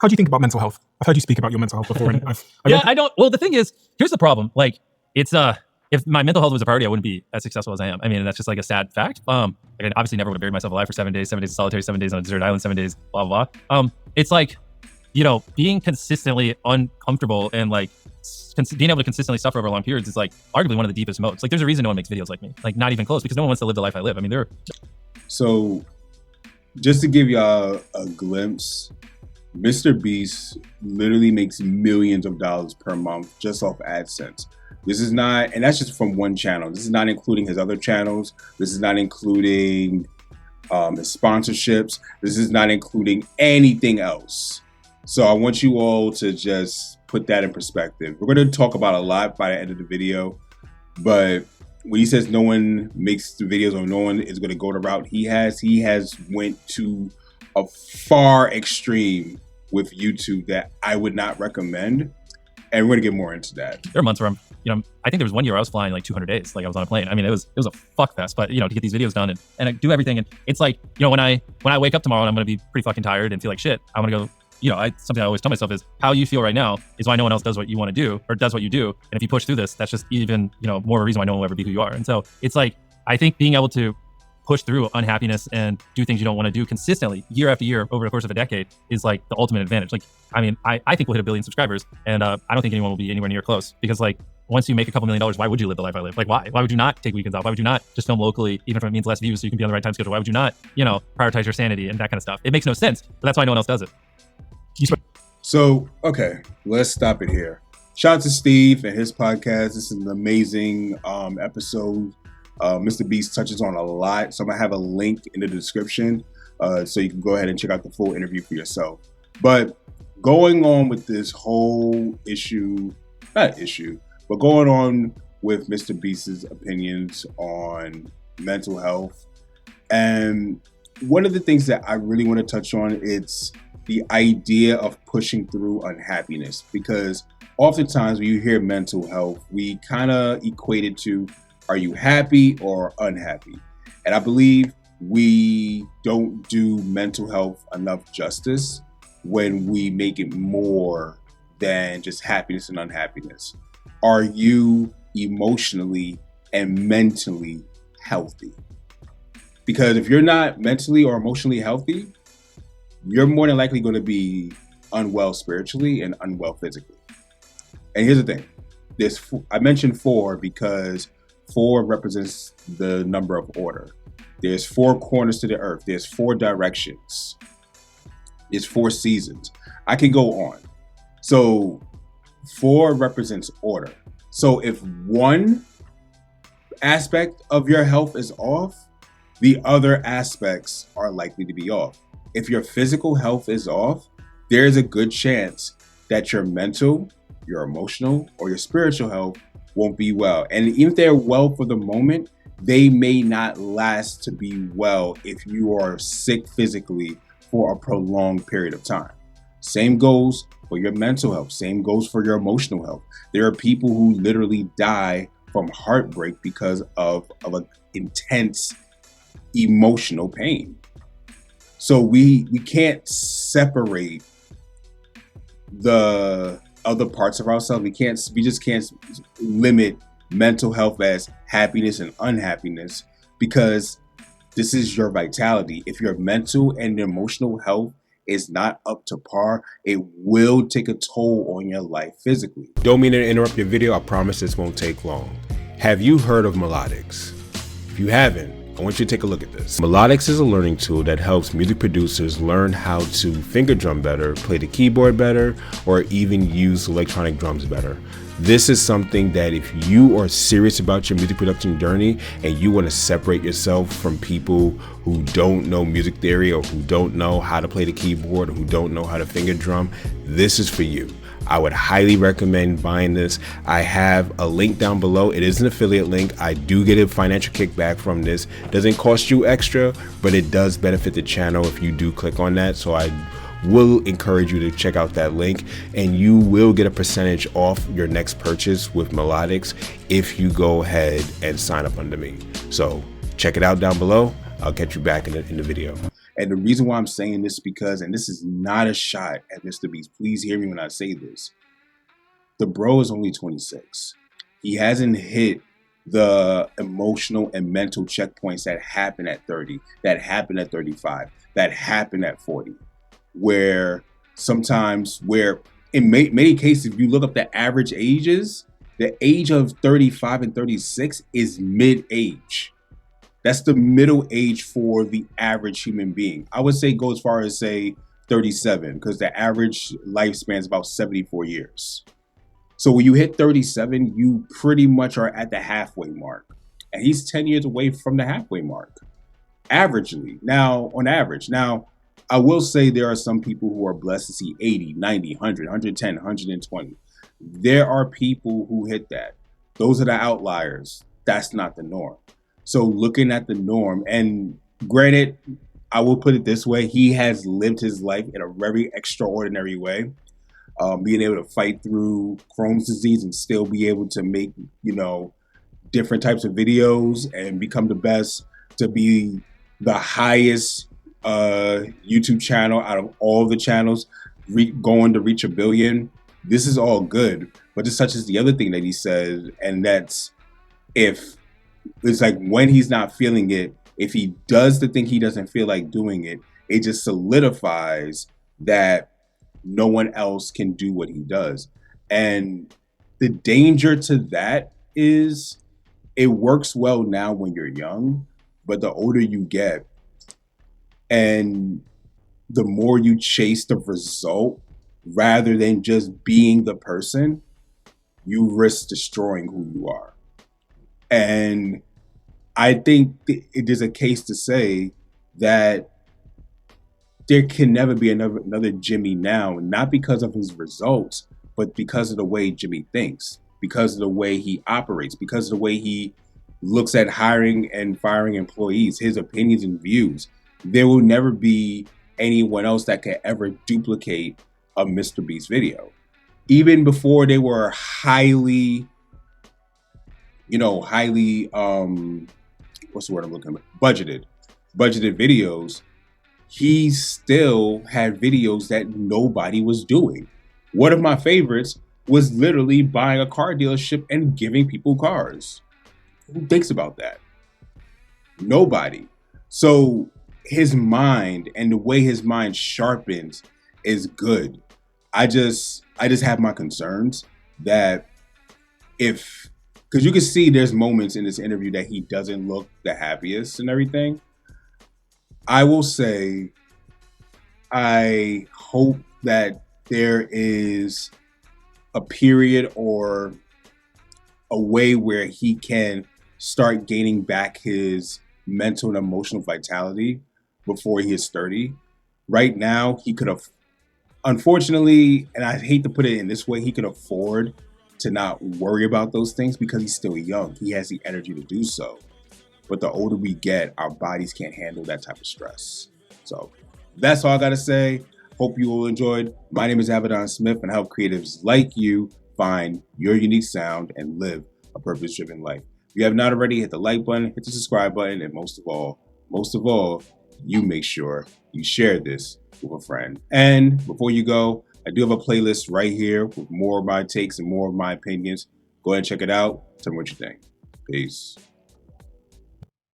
How do you think about mental health? I've heard you speak about your mental health before. And I don't. Well, the thing is, here's the problem. Like, it's if my mental health was a priority, I wouldn't be as successful as I am. I mean, that's just like a sad fact. Like, I obviously never would have buried myself alive for 7 days, 7 days of solitary, 7 days on a desert island, 7 days, blah, blah, blah. It's like, you know, being consistently uncomfortable and like being able to consistently suffer over long periods is like arguably one of the deepest modes. Like, there's a reason no one makes videos like me, like not even close, because no one wants to live the life I live. I mean, So just to give y'all a glimpse, Mr.Beast literally makes millions of dollars per month just off AdSense. This is not, and that's just from one channel. This is not including his other channels. This is not including his sponsorships. This is not including anything else. So I want you all to just put that in perspective. We're going to talk about a lot by the end of the video, but when he says no one makes the videos or no one is going to go the route he has went to a far extreme with YouTube that I would not recommend. And we're going to get more into that. There are months where I think there was 1 year where I was flying like 200 days. Like, I was on a plane. I mean, it was a fuck fest, but to get these videos done and I do everything. And it's like, when I wake up tomorrow and I'm going to be pretty fucking tired and feel like shit, I'm going to go, something I always tell myself is how you feel right now is why no one else does what you want to do or does what you do. And if you push through this, that's just even, more of a reason why no one will ever be who you are. And so it's like, I think being able to push through unhappiness and do things you don't want to do consistently year after year over the course of a decade is like the ultimate advantage. Like, I mean, I think we'll hit 1 billion subscribers and I don't think anyone will be anywhere near close, because like, once you make a couple $1 million, why would you live the life I live? Like, why would you not take weekends off? Why would you not just film locally, even if it means less views so you can be on the right time schedule? Why would you not, prioritize your sanity and that kind of stuff? It makes no sense, but that's why no one else does it. So, okay, let's stop it here. Shout out to Steve and his podcast. This is an amazing episode. Mr.Beast touches on a lot, so I'm gonna have a link in the description so you can go ahead and check out the full interview for yourself. But going on with this whole going on with Mr.Beast's opinions on mental health, and one of the things that I really want to touch on, it's the idea of pushing through unhappiness, because oftentimes when you hear mental health, we kind of equate it to, are you happy or unhappy? And I believe we don't do mental health enough justice when we make it more than just happiness and unhappiness. Are you emotionally and mentally healthy? Because if you're not mentally or emotionally healthy, you're more than likely going to be unwell spiritually and unwell physically. And here's the thing. I mentioned 4 because 4 represents the number of order. There's 4 corners to the earth. There's 4 directions. There's 4 seasons. I can go on. So 4 represents order. So if one aspect of your health is off, the other aspects are likely to be off. If your physical health is off, there's a good chance that your mental, your emotional, or your spiritual health won't be well. And even if they're well for the moment, they may not last to be well if you are sick physically for a prolonged period of time. Same goes for your mental health. Same goes for your emotional health. There are people who literally die from heartbreak because of an intense emotional pain. So we can't separate the other parts of ourselves. We just can't limit mental health as happiness and unhappiness, because this is your vitality. If your mental and emotional health is not up to par, it will take a toll on your life physically. Don't mean to interrupt your video. I promise this won't take long. Have you heard of Melodics? If you haven't, I want you to take a look at this. Melodics is a learning tool that helps music producers learn how to finger drum better, play the keyboard better, or even use electronic drums better. This is something that if you are serious about your music production journey and you want to separate yourself from people who don't know music theory or who don't know how to play the keyboard or who don't know how to finger drum, this is for you. I would highly recommend buying this. I have a link down below. It is an affiliate link. I do get a financial kickback from this. Doesn't cost you extra, but it does benefit the channel if you do click on that. So I will encourage you to check out that link, and you will get a percentage off your next purchase with Melodics if you go ahead and sign up under me. So check it out down below. I'll catch you back in the video. And the reason why I'm saying this is because, and this is not a shot at Mr. Beast, please hear me when I say this. The bro is only 26. He hasn't hit the emotional and mental checkpoints that happen at 30, that happen at 35, that happen at 40, where sometimes, where in many cases, if you look up the average ages, the age of 35 and 36 is mid-age. That's the middle age for the average human being. I would say go as far as say 37, because the average lifespan is about 74 years. So when you hit 37, you pretty much are at the halfway mark. And he's 10 years away from the halfway mark, averagely. Now, on average. Now, I will say there are some people who are blessed to see 80, 90, 100, 110, 120. There are people who hit that. Those are the outliers. That's not the norm. So looking at the norm, and granted, I will put it this way, he has lived his life in a very extraordinary way. Being able to fight through Crohn's disease and still be able to make, different types of videos and become the best, to be the highest YouTube channel out of all the channels, going to reach 1 billion. This is all good, but this touches the other thing that he said, and that's if it's like when he's not feeling it, if he does the thing he doesn't feel like doing it, it just solidifies that no one else can do what he does. And the danger to that is it works well now when you're young, but the older you get and the more you chase the result rather than just being the person, you risk destroying who you are. And I think it is a case to say that there can never be another Jimmy now, not because of his results, but because of the way Jimmy thinks, because of the way he operates, because of the way he looks at hiring and firing employees, his opinions and views. There will never be anyone else that can ever duplicate a Mr.Beast video. Even before they were highly, what's the word I'm looking at? Budgeted videos. He still had videos that nobody was doing. One of my favorites was literally buying a car dealership and giving people cars. Who thinks about that? Nobody. So his mind and the way his mind sharpens is good. I just have my concerns that because you can see there's moments in this interview that he doesn't look the happiest and everything. I will say, I hope that there is a period or a way where he can start gaining back his mental and emotional vitality before he is 30. Right now, he could have, unfortunately, and I hate to put it in this way, he could afford to not worry about those things because he's still young. He has the energy to do so. But the older we get, our bodies can't handle that type of stress. So that's all I got to say. Hope you all enjoyed. My name is Avidan Smith, and I help creatives like you find your unique sound and live a purpose-driven life. If you have not already, hit the like button, hit the subscribe button, and most of all, you make sure you share this with a friend. And before you go, I do have a playlist right here with more of my takes and more of my opinions. Go ahead and check it out. Tell me what you think. Peace.